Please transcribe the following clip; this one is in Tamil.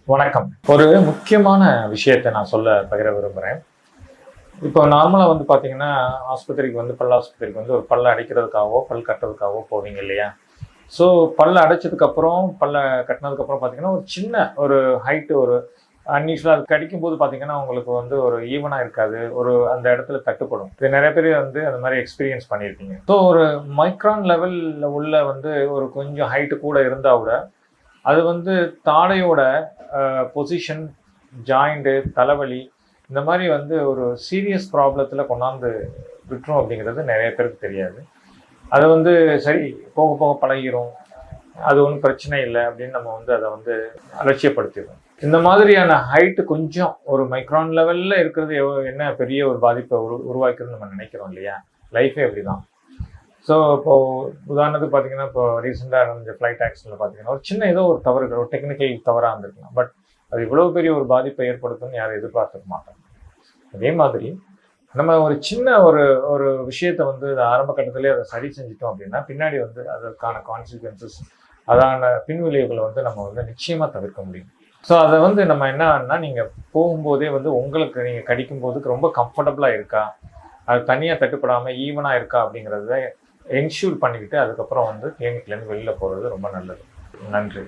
வணக்கம். ஒரு முக்கியமான விஷயத்தை நான் பகிர விரும்புகிறேன். இப்போ நார்மலாக பார்த்தீங்கன்னா, ஆஸ்பத்திரிக்கு பல் ஆஸ்பத்திரிக்கு ஒரு பல்ல அடைக்கிறதுக்காகவோ, பல் கட்டுறதுக்காகவோ போவீங்க இல்லையா? ஸோ பல்ல அடைச்சதுக்கப்புறம், பல்ல கட்டினதுக்கப்புறம் பார்த்தீங்கன்னா, ஒரு சின்ன ஒரு ஹைட்டு ஒரு அன்யூஷுவலா அது கடிக்கும்போது பார்த்தீங்கன்னா, உங்களுக்கு ஒரு ஈவனா இருக்காது. அந்த இடத்துல தட்டுப்படும். இது நெறைய பேர் அந்த மாரி எக்ஸ்பீரியன்ஸ் பண்ணியிருப்பீங்க. ஸோ ஒரு மைக்ரான் லெவல்ல உள்ள ஒரு கொஞ்சம் ஹைட்டு கூட இருந்தா கூட, அது தாடையோட பொசிஷன், ஜாயிண்ட்டு, தலைவலி இந்த மாரி ஒரு சீரியஸ் ப்ராப்ளத்தில கொண்டாந்து விட்டுரும் அப்படிங்கிறது நெறைய பேருக்கு தெரியாது. அது சரி போக போக பழகிரும். அது ஒண்ணும் பிரச்சனை இல்ல அப்படின்னு நம்ம அத அலட்சியப்படுத்திருவோம். இந்த மாதிரியான ஹைட் கொஞ்சம் ஒரு மைக்ரான் லெவல்ல இருக்கிறது என்ன பெரிய ஒரு பாதிப்பை உருவாக்குதுன்னு நம்ம நினைக்கிறோம் இல்லையா? லைஃபே அப்படிதான். ஸோ இப்போ உதாரணத்துக்கு பார்த்தீங்கன்னா, இப்போ ரீசெண்டா நடந்த ஃப்ளைட் ஆக்சிடென்ட்ல பார்த்தீங்கன்னா, ஒரு சின்ன ஏதோ ஒரு தவறுகள், ஒரு டெக்னிக்கல் தவறா இருந்திருக்கலாம். பட் அது இவ்வளவு பெரிய ஒரு பாதிப்பை ஏற்படுத்தும்னு யாரும் எதிர்பார்த்திருக்க மாட்டாங்க. அதே மாதிரி நம்ம ஒரு சின்ன ஒரு ஒரு விஷயத்த ஆரம்ப கட்டத்திலேயே அதை சரி செஞ்சுட்டோம் அப்படின்னா, பின்னாடி அதற்கான கான்சிக்வன்சஸ் அதான பின்விளைவுகளை நம்ம நிச்சயமா தவிர்க்க முடியும். ஸோ அதை நம்ம என்னன்னா, நீங்க போகும்போதே உங்களுக்கு நீங்க கடிக்கும்போது ரொம்ப கம்ஃபர்டபுளா இருக்கா? அது தனியா தட்டுப்படாம ஈவனா இருக்கா? அப்படிங்கிறத என்ஷூர் பண்ணிக்கிட்டு அதுக்கப்புறம் கிளினிக்லேருந்து வெளில போறது ரொம்ப நல்லது. நன்றி.